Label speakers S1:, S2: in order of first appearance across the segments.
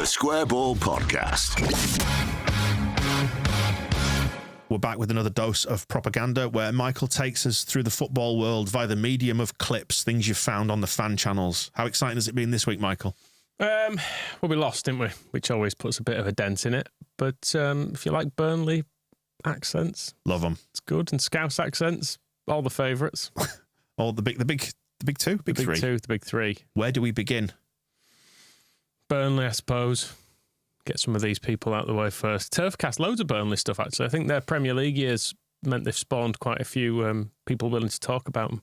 S1: The Square Ball Podcast.
S2: We're back with another dose of propaganda where Michael takes us through the football world via the medium of clips, things you've found on the fan channels. How exciting has it been this week, Michael?
S3: Well, we lost, didn't we? Which always puts a bit of a dent in it. But if you like Burnley accents,
S2: Love them.
S3: it's good. And Scouse accents, all the favourites.
S2: All the big two, big three.
S3: The big three.
S2: Where do we begin?
S3: Burnley, I suppose. Get some of these people out of the way first. Turfcast, loads of Burnley stuff, actually. I think their Premier League years meant they've spawned quite a few people willing to talk about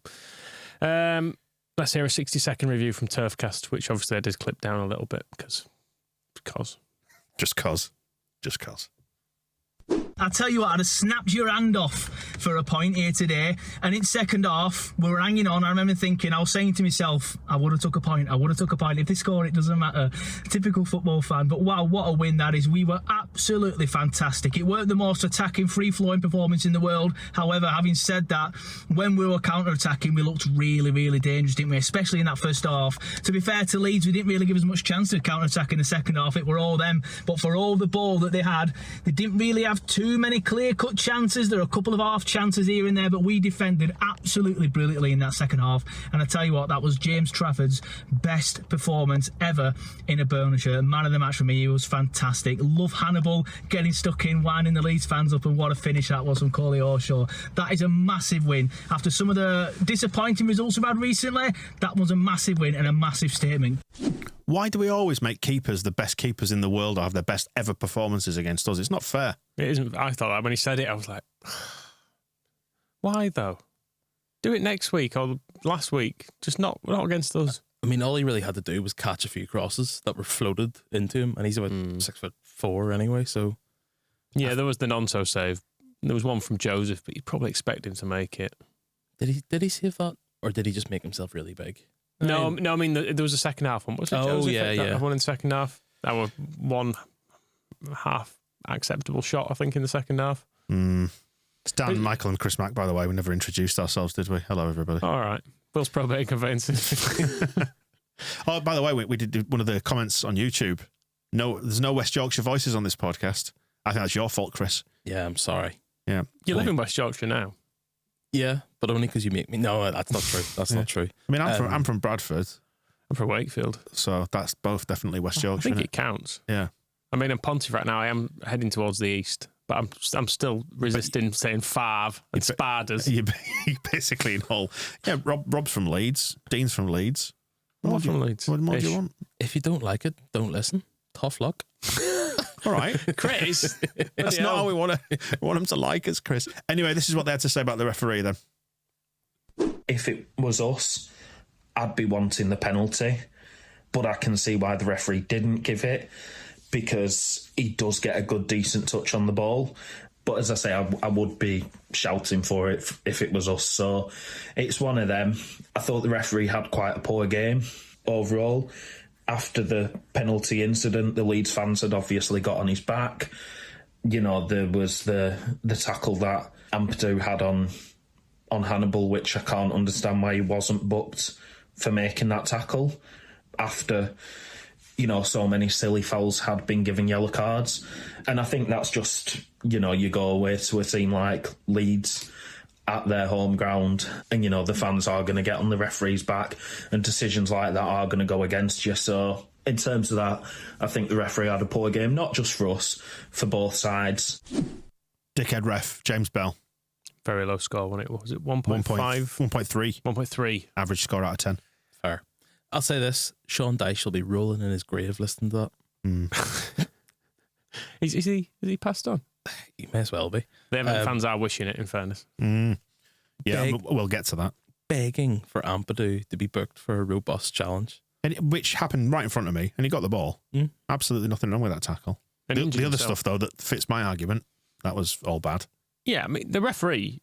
S3: them. Let's hear a 60-second review from Turfcast, which obviously I did clip down a little bit because.
S2: Just cause.
S4: I tell you what, I'd have snapped your hand off for a point here today. And in second half, we were hanging on. I remember thinking, I was saying to myself, I would have took a point. If they score, it doesn't matter. Typical football fan. But wow, what a win that is. We were absolutely fantastic. It weren't the most attacking, free-flowing performance in the world. However, having said that, when we were counter-attacking, we looked really, really dangerous, didn't we? Especially in that first half. To be fair to Leeds, we didn't really give us much chance to counter-attack in the second half. It were all them. But for all the ball that they had, they didn't really have too many clear-cut chances. There are a couple of half chances here and there, but we defended absolutely brilliantly in that second half. And I tell you what, that was James Trafford's best performance ever in a Burnley shirt. Man of the match for me. He was fantastic. Love Hannibal getting stuck in, winding the Leeds fans up, and what a finish that was from Coley Horshaw. That is a massive win. After some of the disappointing results we've had recently, that was a massive win and a massive statement.
S2: Why do we always make keepers the best keepers in the world or have their best ever performances against us? It's not fair.
S3: It isn't. I thought that when he said it, I was like, why though? Do it next week or last week. Just not against us.
S5: I mean, all he really had to do was catch a few crosses that were floated into him, and he's about 6'4" anyway. So,
S3: yeah, there was the Nonso save. There was one from Joseph, but you'd probably expect him to make it.
S5: Did he save that, or did he just make himself really big?
S3: No. I mean, there was a second half one. Was it Joseph?
S5: Yeah.
S3: One in the second half. That was one half acceptable shot, I think, in the second half.
S2: It's Dan, Michael and Chris Mack, by the way. We never introduced ourselves, did we? Hello, everybody.
S3: All right. Will's probate conveyances.
S2: Oh, by the way, we did one of the comments on YouTube. No, there's no West Yorkshire voices on this podcast. I think that's your fault, Chris.
S5: Yeah, I'm sorry.
S2: Yeah.
S3: You live in West Yorkshire now.
S5: Yeah, but only because you make me. No, that's not true. That's not true.
S2: I mean, I'm from Bradford.
S3: I'm from Wakefield.
S2: So that's both definitely West Yorkshire.
S3: I think it counts.
S2: Yeah.
S3: I mean, in Pontefract now, I am heading towards the east, but I'm still resisting saying Favre and Spaders.
S2: You're basically in Hull. Yeah, Rob's from Leeds. Dean's from Leeds.
S3: What from Leeds?
S2: What more do you want?
S5: If you don't like it, don't listen. Tough luck.
S2: All right,
S3: Chris.
S2: That's not how we want him to like us, Chris. Anyway, this is what they had to say about the referee then.
S6: If it was us, I'd be wanting the penalty, but I can see why the referee didn't give it, because he does get a good, decent touch on the ball. But as I say, I would be shouting for it if it was us. So it's one of them. I thought the referee had quite a poor game overall. After the penalty incident, the Leeds fans had obviously got on his back. You know, there was the tackle that Ampadu had on Hannibal, which I can't understand why he wasn't booked for making that tackle after, you know, so many silly fouls had been given yellow cards. And I think that's just, you know, you go away to a team like Leeds at their home ground and, you know, the fans are going to get on the referee's back and decisions like that are going to go against you. So in terms of that, I think the referee had a poor game, not just for us, for both sides.
S2: Dickhead ref, James Bell.
S3: Very low score, wasn't it? Was it 1.5?
S2: 1.3.
S3: 1.3.
S2: Average score out of 10.
S5: Fair. I'll say this. Sean Dyche will be rolling in his grave listening to that.
S3: Is he passed on?
S5: He may as well be.
S3: The Everton fans are wishing it, in fairness.
S2: Yeah, we'll get to that.
S5: Begging for Ampadu to be booked for a robust challenge.
S2: Which happened right in front of me, and he got the ball. Absolutely nothing wrong with that tackle. The other stuff, though, that fits my argument, that was all bad.
S3: Yeah, I mean, the referee,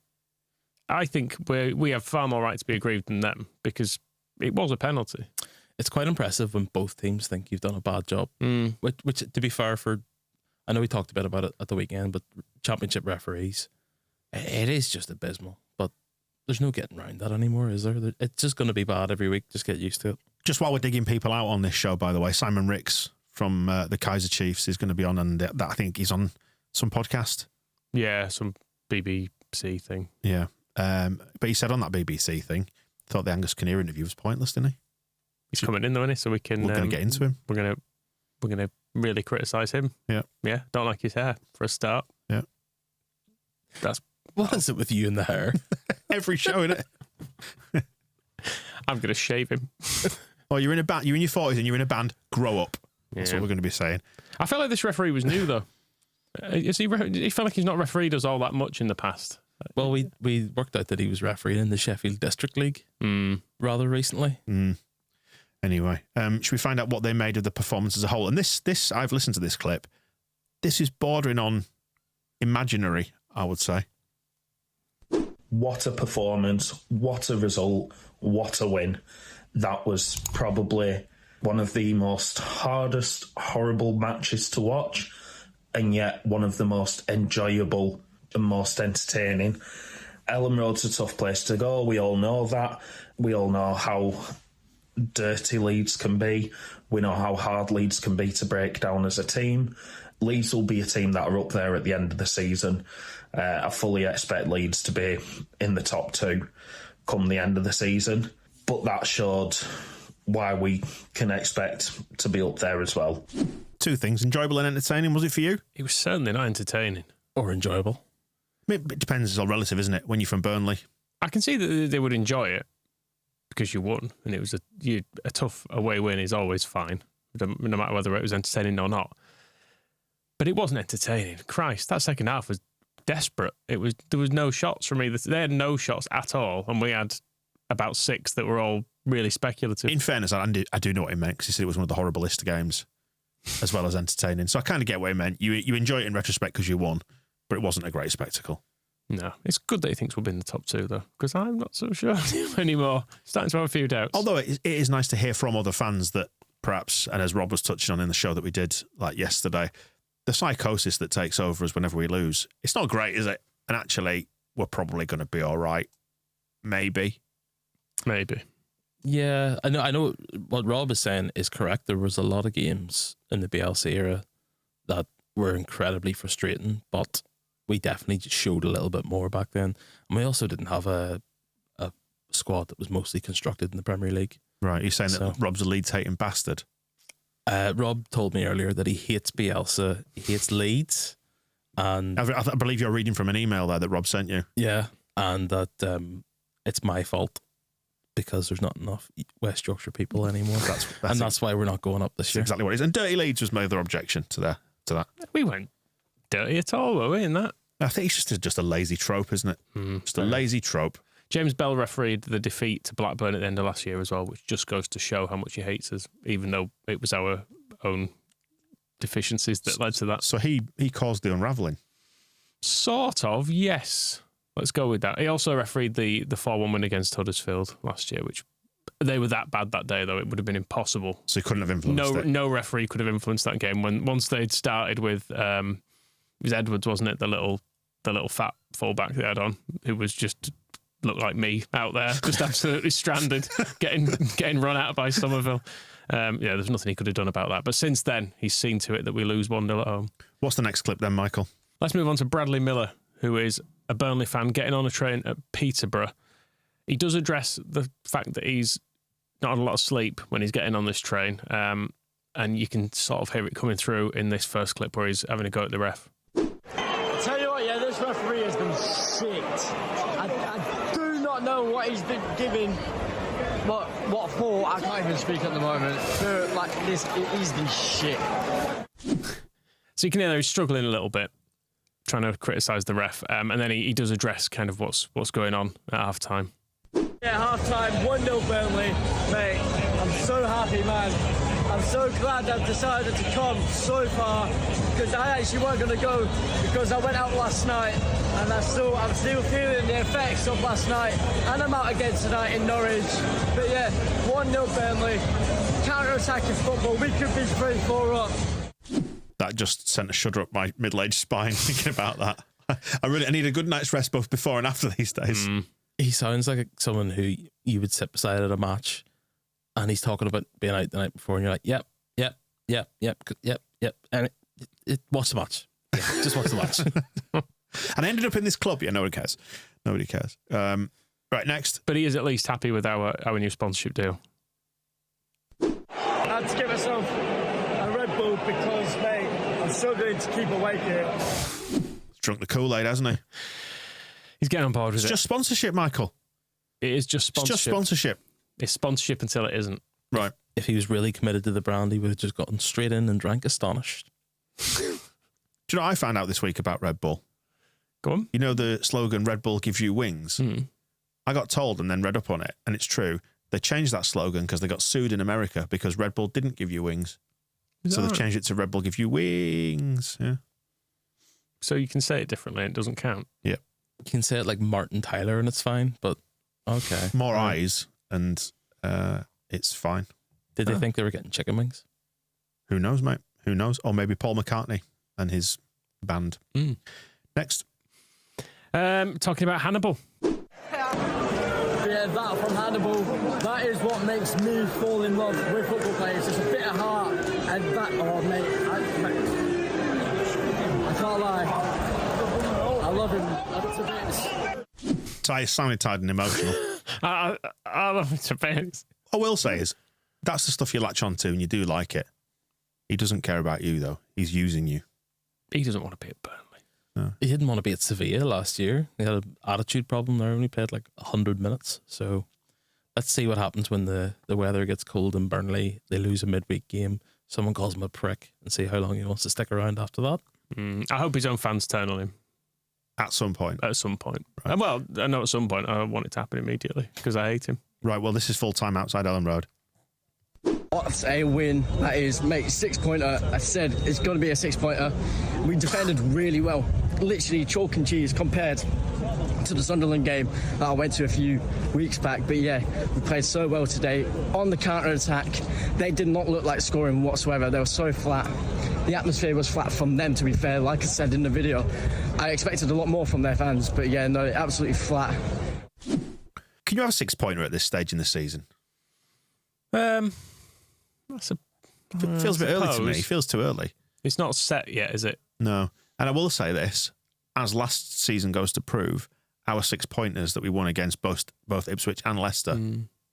S3: I think we have far more right to be aggrieved than them, because it was a penalty.
S5: It's quite impressive when both teams think you've done a bad job. Which, to be fair, I know we talked a bit about it at the weekend, but championship referees, it is just abysmal. But there's no getting around that anymore, is there? It's just going to be bad every week. Just get used to it.
S2: Just while we're digging people out on this show, by the way, Simon Ricks from the Kaiser Chiefs is going to be on, and that I think he's on some podcast.
S3: Yeah, some BBC thing.
S2: Yeah. But he said on that BBC thing, thought the Angus Kinnear interview was pointless, didn't he?
S3: He's coming in though, isn't he? So we're going
S2: to get into him.
S3: We're gonna really criticise him.
S2: Yeah.
S3: Yeah. Don't like his hair for a start.
S2: Yeah.
S5: What is it with you and the hair?
S2: Every show, innit?
S3: I'm gonna shave him.
S2: Oh, you're in a band. You're in your 40s and you're in a band. Grow up. That's what we're going to be saying.
S3: I felt like this referee was new though. He felt like he's not refereed us all that much in the past.
S5: Well, we worked out that he was refereeing in the Sheffield District League rather recently.
S2: Anyway, should we find out what they made of the performance as a whole? And this I've listened to this clip. This is bordering on imaginary, I would say.
S6: What a performance, what a result, what a win. That was probably one of the most hardest, horrible matches to watch, and yet one of the most enjoyable and most entertaining. Ellen Road's a tough place to go. We all know that. We all know how dirty Leeds can be. We know how hard Leeds can be to break down as a team. Leeds will be a team that are up there at the end of the season. I fully expect Leeds to be in the top 2 come the end of the season. But that showed why we can expect to be up there as well.
S2: 2 things. Enjoyable and entertaining, was it for you?
S3: It was certainly not entertaining.
S5: Or enjoyable.
S2: It depends. It's all relative, isn't it? When you're from Burnley.
S3: I can see that they would enjoy it because you won, and it was a tough away win is always fine, no matter whether it was entertaining or not. But it wasn't entertaining. Christ, that second half was desperate. There was no shots from either. They had no shots at all, and we had about 6 that were all really speculative.
S2: In fairness, I do know what he meant, because he said it was one of the horriblest games, as well as entertaining. So I kind of get what he meant. You enjoy it in retrospect because you won, but it wasn't a great spectacle.
S3: No, it's good that he thinks we'll be in the top 2, though, because I'm not so sure anymore. Starting to have a few doubts.
S2: Although it is nice to hear from other fans that perhaps, and as Rob was touching on in the show that we did like yesterday, the psychosis that takes over us whenever we lose, it's not great, is it? And actually, we're probably going to be all right. Maybe.
S5: Yeah, I know what Rob is saying is correct. There was a lot of games in the BLC era that were incredibly frustrating, but we definitely just showed a little bit more back then. And we also didn't have a squad that was mostly constructed in the Premier League.
S2: Right, you're saying that Rob's a Leeds-hating bastard?
S5: Rob told me earlier that he hates Bielsa, he hates Leeds, and
S2: I believe you're reading from an email there that Rob sent you.
S5: Yeah, and that it's my fault because there's not enough West Yorkshire people anymore. That's why we're not going up this year.
S2: Exactly what it is. And Dirty Leeds was my other objection to that.
S3: We weren't dirty at all, were we, in that?
S2: I think it's just a lazy trope, isn't it? Just a lazy trope.
S3: James Bell refereed the defeat to Blackburn at the end of last year as well, which just goes to show how much he hates us, even though it was our own deficiencies that led to that.
S2: So he caused the unravelling?
S3: Sort of, yes. Let's go with that. He also refereed the 4-1 win against Huddersfield last year, which they were that bad that day, though. It would have been impossible.
S2: So he couldn't have influenced it?
S3: No referee could have influenced that game. Once they'd started with, it was Edwards, wasn't it? The little fat fullback they had on, who was just looked like me out there, just absolutely stranded, getting run out by Somerville. There's nothing he could have done about that. But since then, he's seen to it that we lose 1-0 at home. What's
S2: the next clip then, Michael?
S3: Let's move on to Bradley Miller, who is a Burnley fan getting on a train at Peterborough. He does address the fact that he's not had a lot of sleep when he's getting on this train, and you can sort of hear it coming through in this first clip where he's having a go at the ref.
S7: I'll tell you what, this referee has been shit. I do not know what he's been giving, what for. I can't even speak at the moment. He's been shit.
S3: So you can hear he's struggling a little bit, trying to criticise the ref, and then he does address kind of what's going on at half time.
S7: Yeah, half time, 1-0 Burnley. Mate, I'm so happy, man. I'm so glad I've decided to come so far, because I actually weren't going to go, because I went out last night and I'm still feeling the effects of last night, and I'm out again tonight in Norwich. But yeah, 1-0 Burnley, counter-attacking football, we could be 3-4 up.
S2: That just sent a shudder up my middle-aged spine thinking about that. I need a good night's rest both before and after these days.
S5: He sounds like someone who you would sit beside at a match, and he's talking about being out the night before, and you're like, yep, Yep. And watch the match. Yeah, just watch the match.
S2: And I ended up in this club. Yeah, nobody cares. Nobody cares. Right, next.
S3: But he is at least happy with our new sponsorship deal.
S7: I had to get myself a Red Bull because, mate, I'm struggling to keep awake here.
S2: He's drunk the Kool-Aid, hasn't he?
S3: He's getting on board with
S2: It's just sponsorship, Michael.
S3: It is just sponsorship.
S2: It's just sponsorship.
S3: It's sponsorship until it isn't.
S2: Right.
S5: If he was really committed to the brand, he would have just gotten straight in and drank astonished.
S2: Do you know what I found out this week about Red Bull?
S3: Go on.
S2: You know the slogan, Red Bull gives you wings? I got told and then read up on it, and it's true. They changed that slogan because they got sued in America because Red Bull didn't give you wings. So they've changed it to Red Bull give you wings. Yeah.
S3: So you can say it differently and it doesn't count.
S2: Yeah.
S5: You can say it like Martin Tyler and it's fine, but okay.
S2: More eyes and it's fine.
S5: Did they think they were getting chicken wings?
S2: Who knows, mate? Who knows? Or maybe Paul McCartney and his band. Next.
S3: Talking about Hannibal.
S7: Yeah, that from Hannibal, that is what makes me fall in love with football players. It's a bit of heart, and that, oh mate, I can't lie. I love him up to bits.
S2: Sounded tired and emotional.
S3: I love it to bits.
S2: What I will say is, that's the stuff you latch onto and you do like it. He doesn't care about you, though. He's using you.
S3: He doesn't want to be at Burnley.
S2: No.
S5: He didn't want to be at Sevilla last year. He had an attitude problem there. Only played like 100 minutes. So let's see what happens when the weather gets cold in Burnley. They lose a midweek game. Someone calls him a prick and see how long he wants to stick around after that.
S3: I hope his own fans turn on him.
S2: At some point.
S3: At some point.
S2: Right.
S3: Well, I know at some point I want it to happen immediately because I hate him.
S2: Right, well, this is full time outside Ellen Road.
S8: What a win that is, mate. 6-pointer. I said it's got to be a 6-pointer. We defended really well, literally chalk and cheese compared to the Sunderland game that I went to a few weeks back. But yeah, we played so well today on the counter attack. They did not look like scoring whatsoever. They were so flat. The atmosphere was flat from them, to be fair. Like I said in the video, I expected a lot more from their fans, but yeah, no, absolutely flat.
S2: Can you have a 6-pointer at this stage in the season? Feels a bit early to me. Feels too early.
S3: It's not set yet, is it?
S2: No. And I will say this, as last season goes to prove, our 6-pointers that we won against both Ipswich and Leicester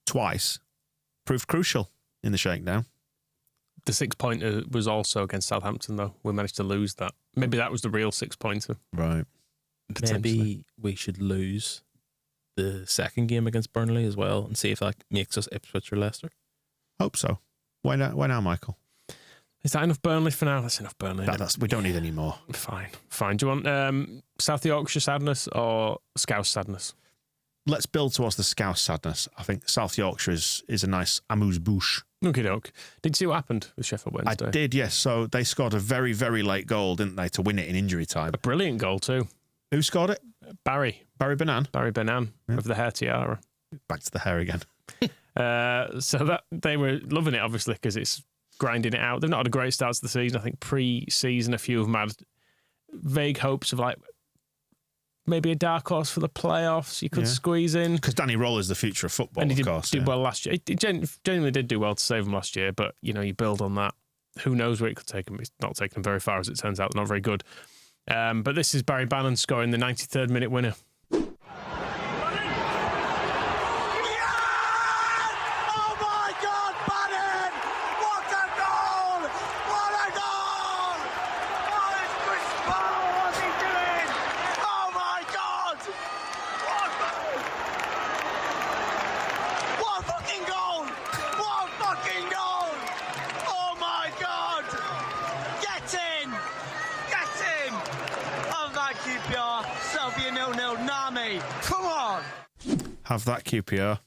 S2: twice proved crucial in the shakedown.
S3: The 6-pointer was also against Southampton, though. We managed to lose that. Maybe that was the real 6-pointer.
S2: Right.
S5: Maybe we should lose the second game against Burnley as well and see if that makes us Ipswich or Leicester.
S2: Hope so. Why now, Michael?
S3: Is that enough Burnley for now? That's enough Burnley.
S2: We don't need any more.
S3: Fine. Do you want South Yorkshire sadness or Scouse sadness?
S2: Let's build towards the Scouse sadness. I think South Yorkshire is a nice amuse-bouche.
S3: Okie doke. Did you see what happened with Sheffield Wednesday?
S2: I did, yes. So they scored a very, very late goal, didn't they, to win it in injury time?
S3: A brilliant goal too.
S2: Who scored it?
S3: Barry
S2: Banan.
S3: Barry Banan of the hair tiara.
S2: Back to the hair again.
S3: So that they were loving it, obviously, because it's grinding it out. They've not had a great start to the season. I think pre-season, a few of them had vague hopes of like maybe a dark horse for the playoffs you could squeeze in.
S2: Because Danny Roll is the future of football,
S3: and he
S2: of course.
S3: did well last year. He genuinely did do well to save them last year, but you build on that. Who knows where it could take them? It's not taken them very far, as it turns out. Not very good. But this is Barry Bannon scoring the 93rd minute winner.
S2: Have that QPR.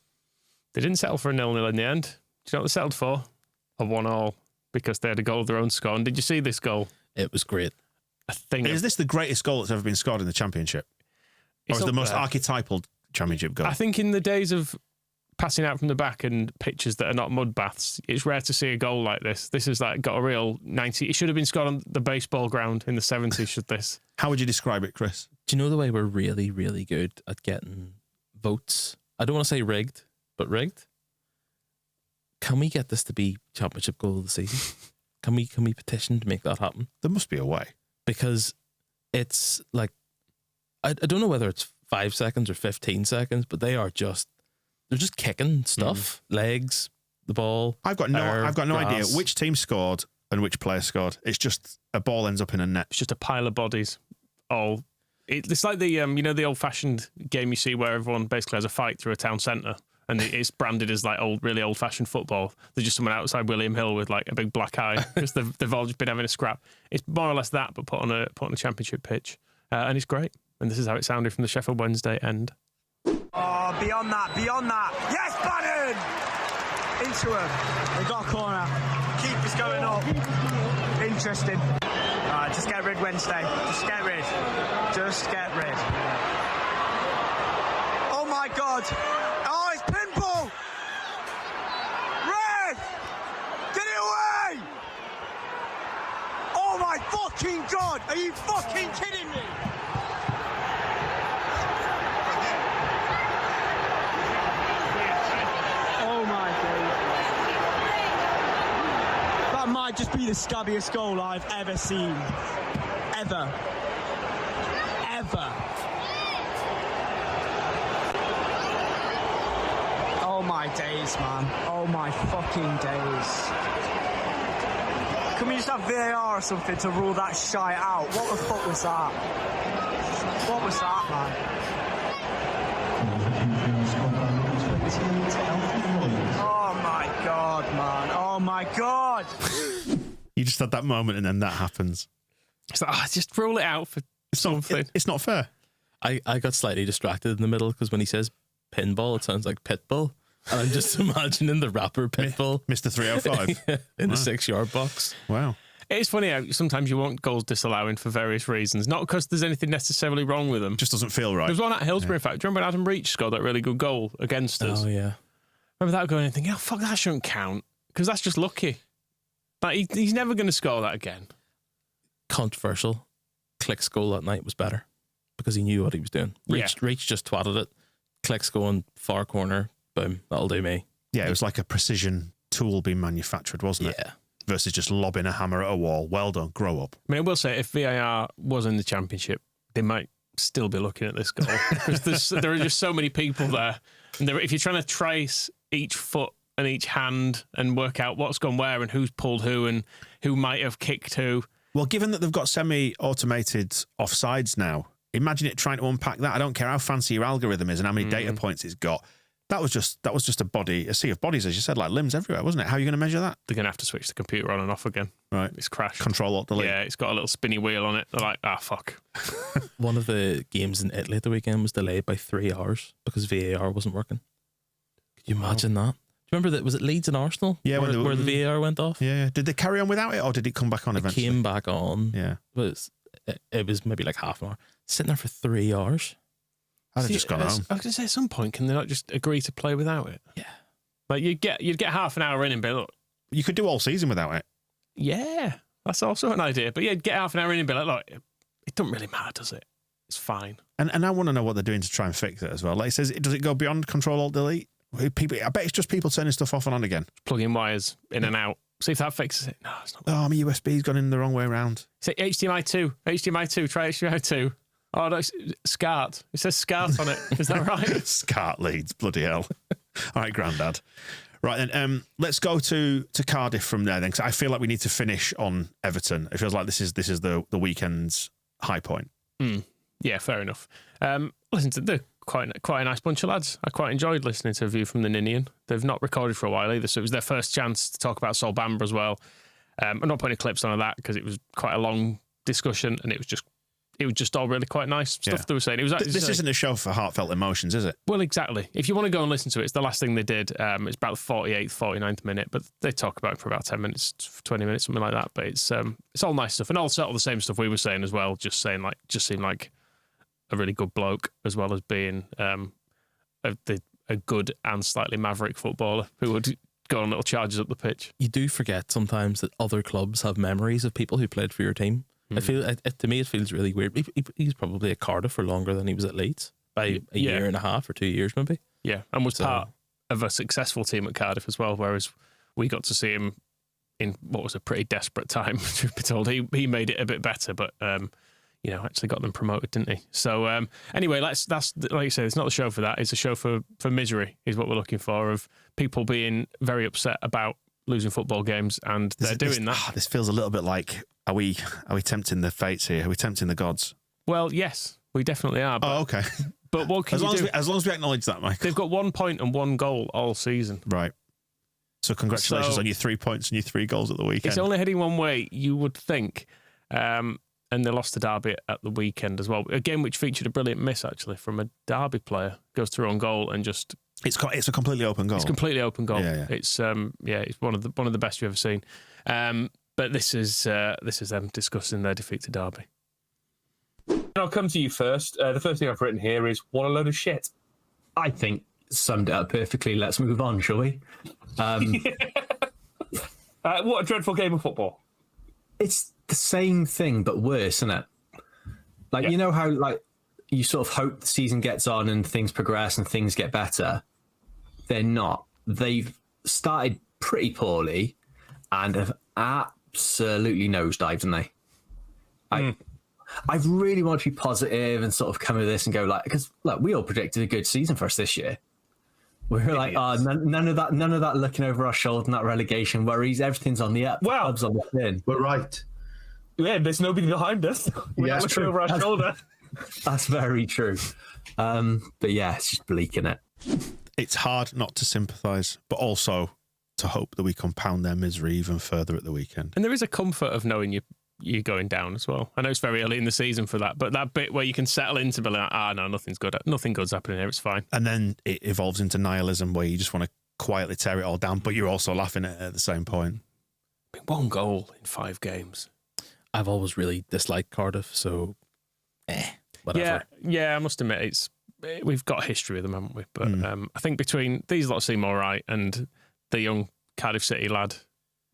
S3: They didn't settle for a 0-0 in the end. Do you know what they settled for? A 1-1 because they had a goal of their own score. And did you see this goal?
S5: It was great.
S2: Is this the greatest goal that's ever been scored in the Championship? Or is it the most archetypal Championship goal?
S3: I think in the days of passing out from the back and pitches that are not mud baths, it's rare to see a goal like this. This has got a real 90. It should have been scored on the baseball ground in the 70s, should this?
S2: How would you describe it, Chris?
S5: Do you know the way we're really, really good at getting votes? I don't want to say rigged, but rigged. Can we get this to be Championship goal of the season? Can we petition to make that happen?
S2: There must be a way.
S5: Because it's like, I don't know whether it's 5 seconds or 15 seconds, but they're just kicking stuff, legs, the ball.
S2: I've got no idea
S5: grass.
S2: which team scored and which player scored. It's just a ball ends up in a net.
S3: It's just a pile of bodies. It's like the the old-fashioned game you see where everyone basically has a fight through a town centre, and it's branded as like really old-fashioned football. There's just someone outside William Hill with like a big black eye because they've all just been having a scrap. It's more or less that, but put on a championship pitch, and it's great. And this is how it sounded from the Sheffield Wednesday end.
S7: Oh, beyond that. Yes, Bannon! Into him. They got a corner. Keeper's going up. Interesting. Just get rid, Wednesday. Just get rid. Oh my God. Oh, it's pinball. Red! Get it away! Oh my fucking God! Are you fucking kidding me? Oh my God. That might just be the scabbiest goal I've ever seen. Ever. Oh my days, man. Oh my fucking days. Can we just have VAR or something to rule that shite out? What the fuck was that? What was that, man? Oh my God, man. Oh my God.
S2: You just had that moment and then that happens.
S3: It's like, just rule it out for something.
S2: It's not fair.
S5: I got slightly distracted in the middle because when he says pinball, it sounds like pitbull. And I'm just imagining the rapper Pitbull.
S2: Mr. 305.
S5: In the 6-yard box.
S2: Wow.
S3: It's funny how sometimes you want goals disallowing for various reasons. Not because there's anything necessarily wrong with them.
S2: Just doesn't feel right.
S3: There was one at Hillsborough, in fact. Do you remember when Adam Reach scored that really good goal against us?
S5: Oh, yeah.
S3: Remember that going and thinking, oh, fuck, that shouldn't count. Because that's just lucky. Like, he's never going to score that again.
S5: Controversial. Click's goal that night was better because he knew what he was doing. Reach just twatted it. Click's going far corner. Boom. That'll do me.
S2: Yeah, it was like a precision tool being manufactured, wasn't it?
S5: Yeah.
S2: Versus just lobbing a hammer at a wall. Well done. Grow up.
S3: I mean, I will say, if VAR was in the Championship, they might still be looking at this goal because there are just so many people there. And if you're trying to trace each foot and each hand and work out what's gone where and who's pulled who and who might have kicked who.
S2: Well, given that they've got semi-automated offsides now, imagine it trying to unpack that. I don't care how fancy your algorithm is and how many data points it's got. That was just a sea of bodies, as you said, like limbs everywhere, wasn't it? How are you going to measure that?
S3: They're going to have to switch the computer on and off again.
S2: Right.
S3: It's crashed.
S2: Control-Alt-Delete.
S3: Yeah, it's got a little spinny wheel on it. They're like, fuck.
S5: One of the games in Italy at the weekend was delayed by 3 hours because VAR wasn't working. Could you imagine that? Do you remember that? Was it Leeds and Arsenal?
S2: Yeah,
S5: where the VAR went off?
S2: Yeah. Did they carry on without it, or did it come back on eventually?
S5: It came back on.
S2: Yeah.
S5: It was maybe like half an hour. Sitting there for 3 hours.
S2: I'd have just gone home.
S3: I was going to say, at some point, can they not just agree to play without it?
S5: Yeah.
S3: Like, you'd get half an hour in and be like, look.
S2: You could do all season without it.
S3: Yeah, that's also an idea. But yeah, get half an hour in and be like, look, it doesn't really matter, does it? It's fine.
S2: And I want to know what they're doing to try and fix it as well. Like it says, does it go beyond Control-Alt-Delete? People, I bet it's just people turning stuff off and on again.
S3: Plugging wires in and out. See if that fixes it. No, it's not.
S2: Oh, my USB's gone in the wrong way around.
S3: Say HDMI 2. HDMI 2. Try HDMI 2. Oh, no, SCART. It says SCART on it. Is that right?
S2: SCART Leeds. Bloody hell. All right, Grandad. Right, then let's go to Cardiff from there then, because I feel like we need to finish on Everton. It feels like this is the weekend's high point.
S3: Yeah, fair enough. Listen to the quite a nice bunch of lads. I quite enjoyed listening to a view from the Ninian. They've not recorded for a while either, so it was their first chance to talk about Sol Bamba as well. I'm not putting clips on of that because it was quite a long discussion and it was just all really quite nice stuff they were saying. It was actually,
S2: this isn't a show for heartfelt emotions, is it?
S3: Well, exactly. If you want to go and listen to it, it's the last thing they did. It's about the 48th, 49th minute, but they talk about it for about 10 minutes, 20 minutes, something like that. But it's all nice stuff. And also all the same stuff we were saying as well, just seemed like a really good bloke, as well as being a good and slightly maverick footballer who would go on little charges up the pitch.
S5: You do forget sometimes that other clubs have memories of people who played for your team. I feel to me it feels really weird. He's probably at Cardiff for longer than he was at Leeds by a year and a half or 2 years maybe.
S3: Yeah, and was part of a successful team at Cardiff as well. Whereas we got to see him in what was a pretty desperate time, truth be told. He made it a bit better, but actually got them promoted, didn't he? So anyway, that's like you said, it's not the show for that. It's a show for misery, is what we're looking for, of people being very upset about losing football games, and they're doing that.
S2: This feels a little bit like, are we tempting the fates here? Are we tempting the gods?
S3: Well, yes, we definitely are. But,
S2: okay.
S3: But what can you do?
S2: As long as we acknowledge that, Mike.
S3: They've got 1 point and 1 goal all season.
S2: Right. So congratulations on your 3 points and your 3 goals at the weekend.
S3: It's only heading one way, you would think. And they lost to Derby at the weekend as well. A game which featured a brilliant miss, actually, from a Derby player. Goes through on goal and just...
S2: It's a completely open goal.
S3: It's a completely open goal.
S2: Yeah.
S3: It's it's one of the best you've ever seen. But this is them discussing their defeat to Derby.
S9: I'll come to you first. The first thing I've written here is, what a load of shit.
S10: I think summed it up perfectly. Let's move on, shall we?
S9: What a dreadful game of football.
S10: It's the same thing, but worse, isn't it? You know how you sort of hope the season gets on and things progress and things get better? They're not. They've started pretty poorly and have absolutely nosedived, haven't they? I really want to be positive and sort of come with this and go because we all predicted a good season for us this year. We were none of that looking over our shoulder and that relegation worries. Everything's on the up.
S9: Wow.
S10: Club's on the thin.
S11: We're right.
S9: Yeah, there's nobody behind us. We're not looking over our shoulder.
S10: That's very true. But yeah, it's just bleak, isn't it?
S2: It's hard not to sympathise, but also to hope that we compound their misery even further at the weekend.
S3: And there is a comfort of knowing you're going down as well. I know it's very early in the season for that, but that bit where you can settle into be like, no, nothing good's happening here, it's fine.
S2: And then it evolves into nihilism where you just want to quietly tear it all down, but you're also laughing at the same point.
S3: 1 goal in 5 games.
S5: I've always really disliked Cardiff, so whatever.
S3: Yeah, I must admit, we've got a history with them, haven't we? But I think between these lot seem all right, and the young Cardiff City lad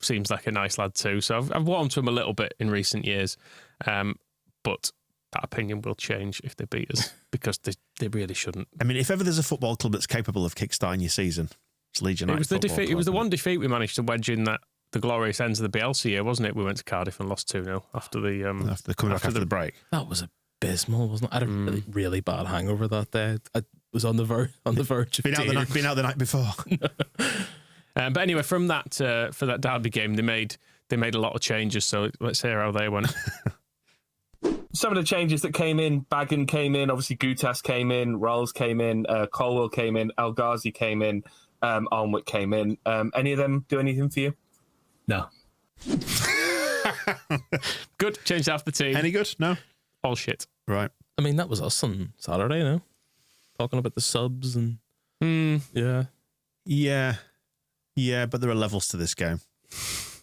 S3: seems like a nice lad too. So I've warmed to him a little bit in recent years, but that opinion will change if they beat us because they really shouldn't.
S2: I mean, if ever there's a football club that's capable of kickstarting your season, it's Leeds United.
S3: It was the defeat. It was the one defeat we managed to wedge in the glorious ends of the Bielsa year, wasn't it? We went to Cardiff and lost 2-0 after the break.
S5: That was abysmal, wasn't it? I had a really bad hangover that day. I was on the verge of
S2: been out the night before.
S3: But anyway, from that for that Derby game, they made a lot of changes. So let's hear how they went.
S9: Some of the changes that came in: Bagan came in, obviously Gutas came in, Rolls came in, Colwell came in, El Ghazi came in, Alnwick came in. Any of them do anything for you?
S10: No.
S3: Good. Changed half the team.
S2: Any good? No.
S3: All shit.
S2: Right.
S5: I mean, that was us on Saturday, no? Talking about the subs and
S2: Yeah, but there are levels to this game. So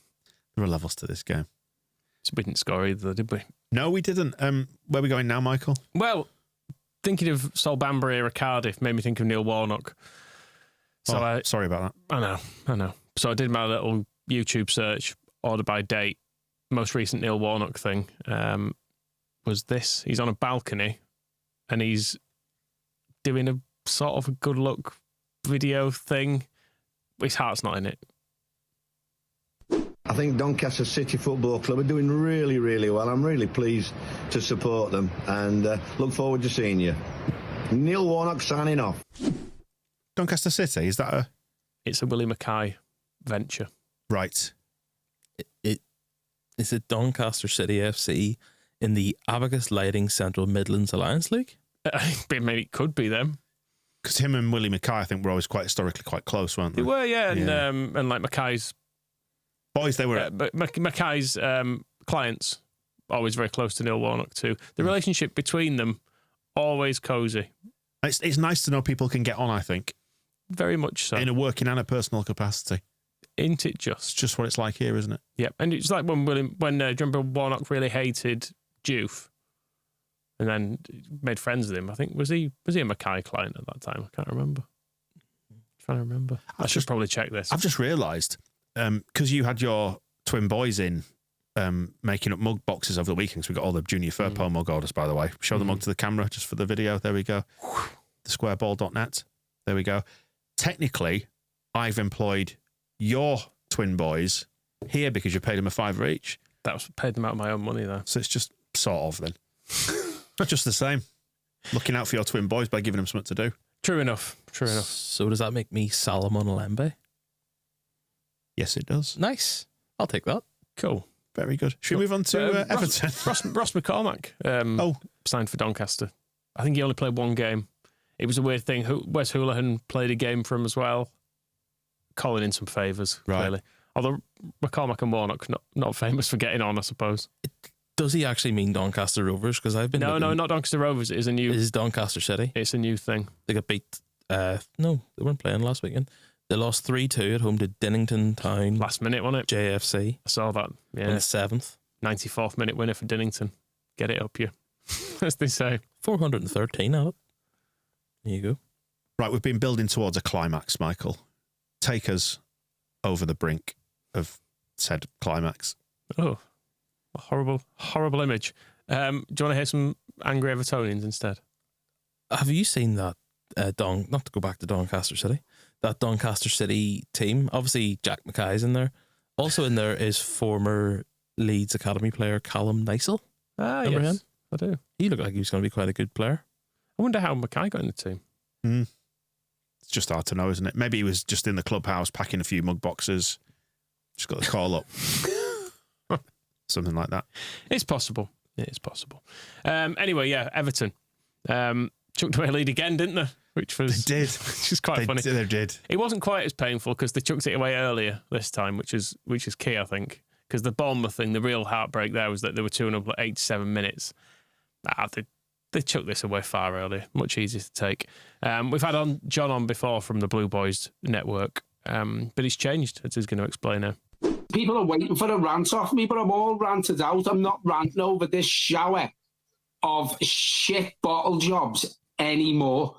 S3: we didn't score either, did we?
S2: No, we didn't. Where are we going now, Michael?
S3: Well, thinking of Sol Bambury or Cardiff made me think of Neil Warnock. So
S2: sorry about
S3: that. I know. So I did my little YouTube search, order by date. Most recent Neil Warnock thing was this. He's on a balcony and he's doing a sort of a good look video thing. His heart's not in it.
S11: I think Doncaster City Football Club are doing really, really well. I'm really pleased to support them and look forward to seeing you. Neil Warnock signing off.
S2: Doncaster City, is that a...
S3: It's a Willie Mackay venture.
S2: Right.
S5: Is it Doncaster City FC in the Abacus Lighting Central Midlands Alliance League?
S3: Maybe it could be them.
S2: Because him and Willie Mackay, I think, were always historically quite close, weren't they?
S3: They were, yeah. And like Mackay's
S2: boys, they were.
S3: Mackay's clients always very close to Neil Warnock too. The relationship between them always cosy.
S2: It's nice to know people can get on. I think
S3: very much so
S2: in a working and a personal capacity.
S3: Ain't it just?
S2: It's just what it's like here, isn't it?
S3: Yeah, and it's like when do you remember Warnock really hated Juve? And then made friends with him. I think was he a Mackay client at that time? I can't remember. I'm trying to remember. I should probably check this.
S2: I've just realised because you had your twin boys in making up mug boxes over the weekends. We got all the Junior Furpo mug orders, by the way. Show the mug to the camera just for the video. There we go. Thesquareball.net. There we go. Technically, I've employed your twin boys Here, because you paid them a £5 each.
S3: That was paid them out of my own money, though.
S2: So it's just sort of then. Just the same. Looking out for your twin boys by giving them something to do.
S3: True enough.
S5: So does that make me Salomon Alembe?
S2: Yes, it does.
S5: Nice. I'll take that.
S3: Cool.
S2: Very good. Should we move on to Everton?
S3: Ross McCormack signed for Doncaster. I think he only played one game. It was a weird thing. Wes Hoolahan played a game for him as well, calling in some favours, clearly. Although McCormack and Warnock not famous for getting on, I suppose.
S5: Does he actually mean Doncaster Rovers? Because I've been
S3: No, not Doncaster Rovers. It is a new.
S5: It is Doncaster City.
S3: It's a new thing.
S5: They got beat. No, they weren't playing last weekend. They lost 3-2 at home to Dinnington Town.
S3: Last minute, wasn't it?
S5: JFC.
S3: I saw that. Yeah.
S5: In the 7th.
S3: 94th minute winner for Dinnington. Get it up you, as they say.
S5: 413 at it. There you go.
S2: Right, we've been building towards a climax, Michael. Take us over the brink of said climax.
S3: Oh, a horrible image. Do you want to hear some angry Evertonians instead?
S5: Have you seen that not to go back to Doncaster City, that Doncaster City team? Obviously, Jack Mackay's in there. Also in there is former Leeds Academy player Callum Nicel.
S3: Remember him? I do.
S5: He looked like he was going to be quite a good player.
S3: I wonder how Mackay got in the team.
S2: It's just hard to know, isn't it? Maybe he was just in the clubhouse packing a few mug boxes. Just got the call up. Something like that.
S3: It's possible. It is possible. Anyway, yeah, Everton. Chucked away a lead again, didn't they? Which was
S2: They did.
S3: Which is quite funny.
S2: They did.
S3: It wasn't quite as painful because they chucked it away earlier this time, which is key, I think. Because the Bournemouth thing, the real heartbreak there was that they were 2-0 at 87 minutes. They chucked this away far earlier. Much easier to take. We've had John on before from the Blue Boys Network, but he's changed, as he's going to explain now.
S12: People are waiting for a rant off me, but I'm all ranted out. I'm not ranting over this shower of shit bottle jobs anymore.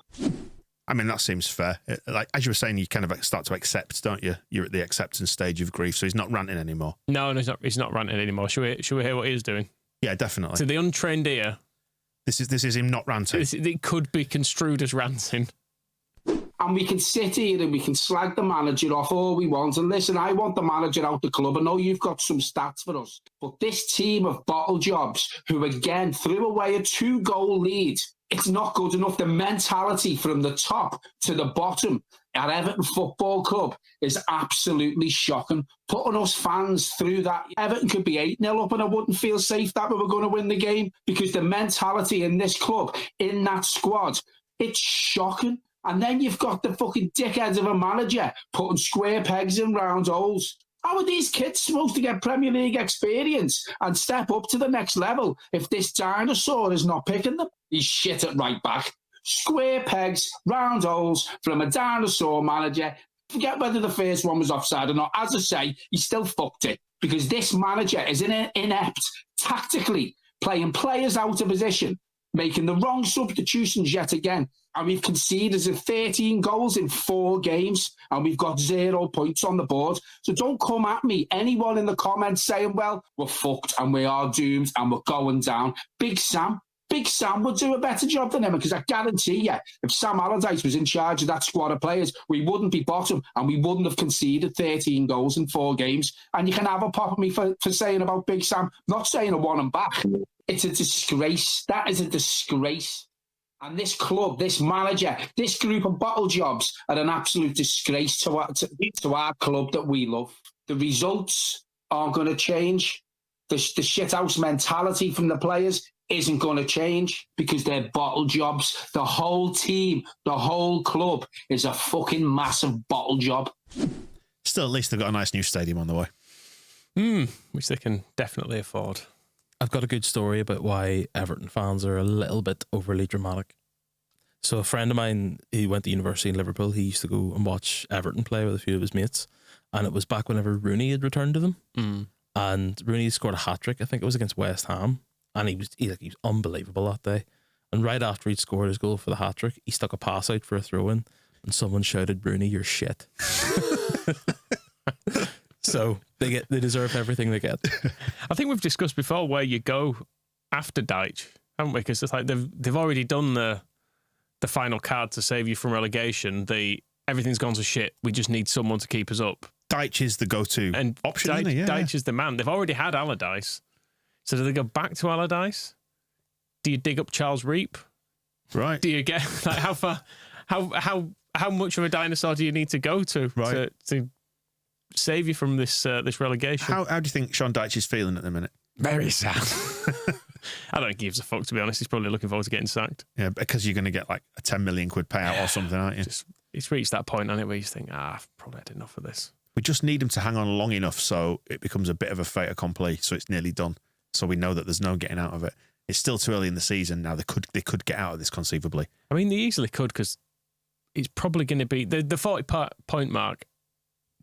S2: I mean, that seems fair. Like, as you were saying, you kind of start to accept, don't you? You're at the acceptance stage of grief, so he's not ranting anymore.
S3: No, he's not ranting anymore. Should we hear what he's doing?
S2: Yeah, definitely.
S3: To the untrained ear,
S2: this is him not ranting.
S3: It could be construed as ranting.
S12: And we can sit here and we can slag the manager off all we want. And listen, I want the manager out the club. I know you've got some stats for us. But this team of bottle jobs who, again, threw away a 2-goal lead, it's not good enough. The mentality from the top to the bottom at Everton Football Club is absolutely shocking. Putting us fans through that, Everton could be 8-0 up and I wouldn't feel safe that we were going to win the game, because the mentality in this club, in that squad, it's shocking. And then you've got the fucking dickheads of a manager putting square pegs in round holes. How are these kids supposed to get Premier League experience and step up to the next level if this dinosaur is not picking them? He's shit at right back. Square pegs, round holes from a dinosaur manager. Forget whether the first one was offside or not. As I say, he still fucked it, because this manager is inept tactically, playing players out of position, making the wrong substitutions yet again. And we've conceded 13 goals in 4 games, and we've got 0 points on the board. So don't come at me, anyone in the comments, saying, well, we're fucked and we are doomed and we're going down. Big Sam would do a better job than him, because I guarantee you, if Sam Allardyce was in charge of that squad of players, we wouldn't be bottom and we wouldn't have conceded 13 goals in 4 games. And you can have a pop at me for saying about Big Sam. I'm not saying I want him back. It's a disgrace. That is a disgrace. And this club, this manager, this group of bottle jobs are an absolute disgrace to our club that we love. The results aren't going to change. The shithouse mentality from the players isn't going to change, because they're bottle jobs. The whole team, the whole club is a fucking massive bottle job.
S2: Still, at least they've got a nice new stadium on the way.
S3: Which they can definitely afford.
S5: I've got a good story about why Everton fans are a little bit overly dramatic. So a friend of mine, he went to university in Liverpool. He used to go and watch Everton play with a few of his mates. And it was back whenever Rooney had returned to them. And Rooney scored a hat-trick. I think it was against West Ham. And he was unbelievable that day. And right after he'd scored his goal for the hat-trick, he stuck a pass out for a throw-in. And someone shouted, "Rooney, you're shit." So they deserve everything they get.
S3: I think we've discussed before where you go after Dyche, haven't we? Because it's like they've already done the final card to save you from relegation. Everything's gone to shit. We just need someone to keep us up.
S2: Deitch is the go-to
S3: and
S2: option,
S3: Deitch,
S2: isn't he?
S3: Deitch is the man. They've already had Allardyce. So do they go back to Allardyce? Do you dig up Charles Reap?
S2: Right.
S3: Do you get like how far? How much of a dinosaur do you need to go to save you from this relegation?
S2: How do you think Sean Deitch is feeling at the minute?
S3: Very sad. I don't think he gives a fuck, to be honest. He's probably looking forward to getting sacked.
S2: Yeah, because you're going to get like a 10 million quid payout or something, aren't you?
S3: It's reached that point, hasn't it, where you think, I've probably had enough of this.
S2: We just need him to hang on long enough so it becomes a bit of a fait accompli, so it's nearly done. So we know that there's no getting out of it. It's still too early in the season now. They could get out of this conceivably.
S3: I mean, they easily could, because it's probably going to be the 40 point mark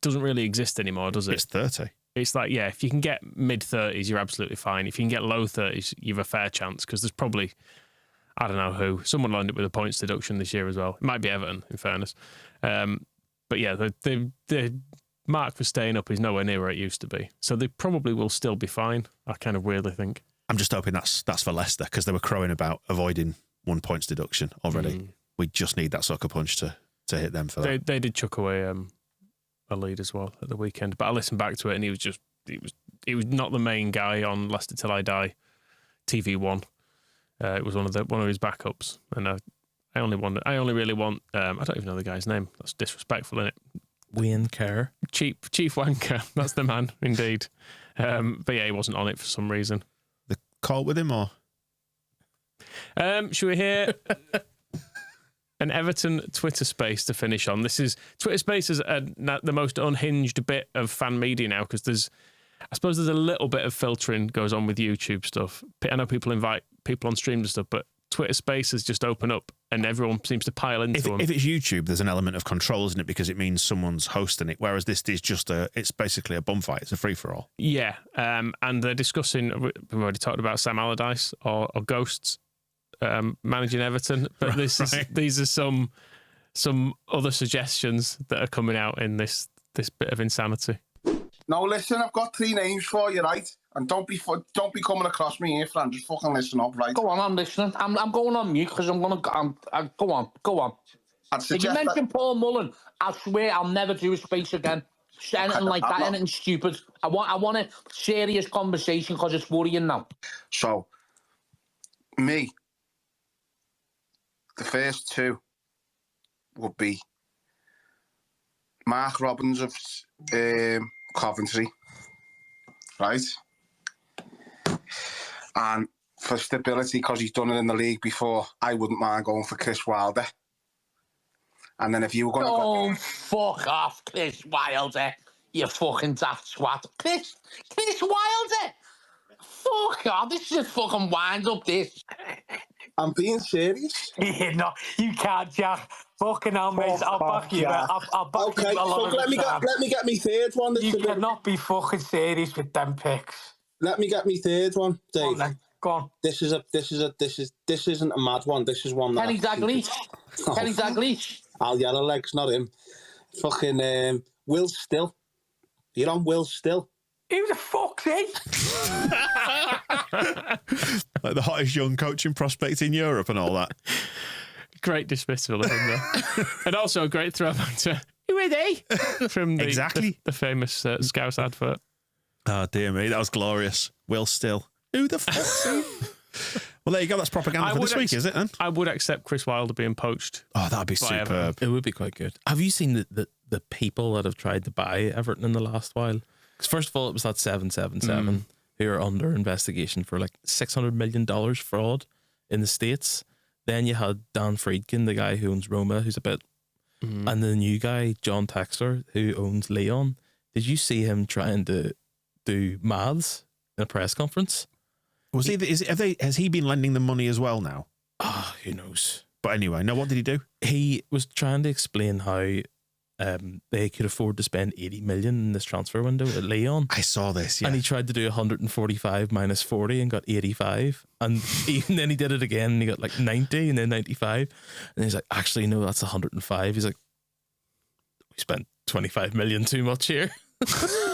S3: doesn't really exist anymore, does it?
S2: It's 30.
S3: It's like, yeah, if you can get mid-30s, you're absolutely fine. If you can get low 30s, you have a fair chance, because there's probably, I don't know who, someone lined up with a points deduction this year as well. It might be Everton, in fairness. But yeah, the mark for staying up is nowhere near where it used to be. So they probably will still be fine, I kind of weirdly think.
S2: I'm just hoping that's for Leicester, because they were crowing about avoiding 1 points deduction already. We just need that sucker punch to hit them for that.
S3: They did chuck away a lead as well at the weekend, but I listened back to it and he was not the main guy on Leicester Till I Die TV1. It was one of his backups, and I only really want I don't even know the guy's name. That's disrespectful, isn't it?
S5: Wayne Kerr,
S3: Chief Wanker. That's the man, indeed. But yeah, he wasn't on it for some reason.
S2: The call with him, or
S3: should we hear an Everton Twitter space to finish on? This is Twitter space is the most unhinged bit of fan media now, because I suppose there's a little bit of filtering goes on with YouTube stuff. I know people invite people on streams and stuff, but Twitter spaces just open up and everyone seems to pile into them.
S2: If it's YouTube, there's an element of control, isn't it? Because it means someone's hosting it. Whereas this is just it's basically a bum fight. It's a free for all.
S3: Yeah, and they're discussing. We've already talked about Sam Allardyce or Ghosts managing Everton, but these are some other suggestions that are coming out in this bit of insanity.
S13: Now listen, I've got 3 names for you, right? And don't be coming across me here, Fran. Just fucking listen up, right?
S12: Go on, I'm listening. I'm going on mute because I'm go on. If you mention Paul Mullen, I swear I'll never do a space again. Anything like that, anything stupid. I want a serious conversation because it's worrying now.
S13: So, me, the first 2 would be Mark Robbins of Coventry, right? And for stability, because he's done it in the league before, I wouldn't mind going for Chris Wilder. And then if you were going
S12: to fuck off, Chris Wilder, you fucking daft swat. Chris Wilder! Fuck off, this is a fucking wind up, this.
S13: I'm being serious.
S7: Yeah, no, you can't, Jack. Fucking hell, mate. I'll back you. I'll back you.
S13: Okay, so let me get me third one.
S7: You cannot be fucking serious with them picks.
S13: Let me get me third one, Dave.
S7: Go on.
S13: This isn't a mad one. This is one that
S12: Kenny Dalglish. Kenny Dalglish.
S13: Al Yellowlegs, not him. Fucking Will Still. You're on Will Still.
S7: Who the fuck's he?
S2: Like the hottest young coaching prospect in Europe and all that.
S3: Great dismissal of him there. And also a great throwback to who are they? From the famous Scouse advert.
S2: Oh, dear me. That was glorious. Will Still. Who the fuck's he? Well, there you go. That's propaganda for this week, is it, then?
S3: I would accept Chris Wilder being poached.
S2: Oh, that'd be superb.
S3: Everton.
S5: It would be quite good. Have you seen the people that have tried to buy Everton in the last while? Because first of all, it was that 777 who are under investigation for like $600 million fraud in the States. Then you had Dan Friedkin, the guy who owns Roma, who's a bit... And the new guy, John Textor, who owns Leon. Did you see him trying to do maths in a press conference?
S2: Was has he been lending them money as well now?
S5: Ah, who knows?
S2: But anyway, no, what did he do?
S5: He was trying to explain how they could afford to spend 80 million in this transfer window at Leon.
S2: I saw this, yeah.
S5: And he tried to do 145 minus 40 and got 85. And even then he did it again and he got like 90 and then 95. And he's like, actually, no, that's 105. He's like, we spent 25 million too much here.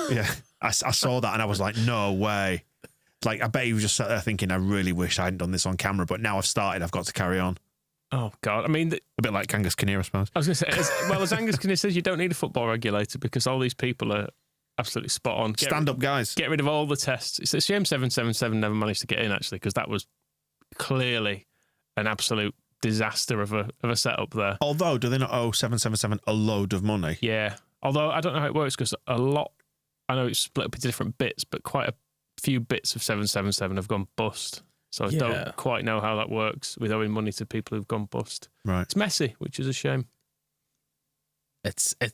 S2: Yeah, I saw that and I was like, no way. Like, I bet he was just sat there thinking, I really wish I hadn't done this on camera, but now I've started, I've got to carry on.
S3: Oh, God. I mean...
S2: a bit like Angus Kinnear, I suppose.
S3: I was going to say, as Angus Kinnear says, you don't need a football regulator because all these people are absolutely spot on.
S2: Stand up, guys.
S3: Get rid of all the tests. It's a shame 777 never managed to get in, actually, because that was clearly an absolute disaster of a setup there.
S2: Although, do they not owe 777 a load of money?
S3: Yeah. Although, I don't know how it works because I know it's split up into different bits, but quite a few bits of 777 have gone bust. So I don't quite know how that works with owing money to people who've gone bust.
S2: Right.
S3: It's messy, which is a shame.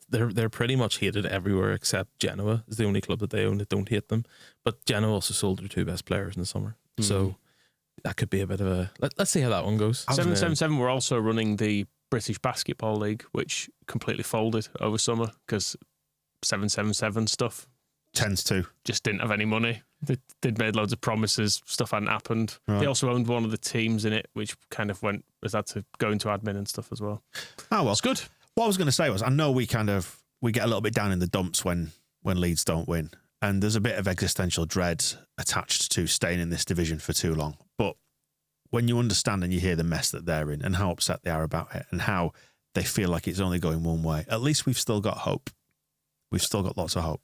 S5: They're pretty much hated everywhere except Genoa is the only club that they own that don't hate them. But Genoa also sold their 2 best players in the summer. So that could be a bit of a... Let's see how that one goes.
S3: 777 were also running the British Basketball League, which completely folded over summer because 777 stuff
S2: tends to
S3: just didn't have any money. They'd made loads of promises, stuff hadn't happened.
S2: Right.
S3: They also owned one of the teams in it, which kind of had to go into admin and stuff as well.
S2: Oh, well.
S3: It's good.
S2: What I was going to say was, I know we get a little bit down in the dumps when Leeds don't win, and there's a bit of existential dread attached to staying in this division for too long. But when you understand and you hear the mess that they're in and how upset they are about it and how they feel like it's only going one way, at least we've still got hope. We've still got lots of hope.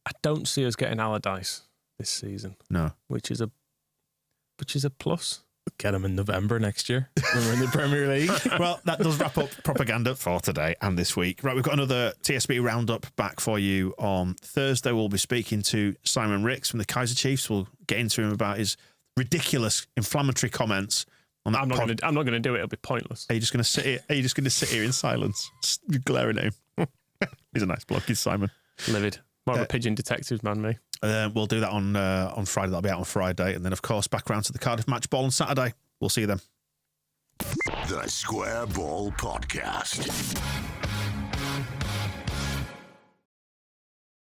S3: I don't see us getting Allardyce this season.
S2: No.
S3: Which is a plus.
S5: Get them in November next year when we're in the Premier League.
S2: Well, that does wrap up propaganda for today and this week. Right, we've got another TSB roundup back for you on Thursday. We'll be speaking to Simon Ricks from the Kaiser Chiefs. We'll get into him about his ridiculous, inflammatory comments on that.
S3: I'm not going to do it. It'll be pointless.
S2: Are you just going to sit here? Are you just going to sit here in silence, glaring at him? He's a nice bloke. He's Simon.
S3: Livid. More of a pigeon detectives man, me.
S2: We'll do that on Friday. That'll be out on Friday. And then, of course, back around to the Cardiff match ball on Saturday. We'll see you then.
S1: The Square Ball Podcast.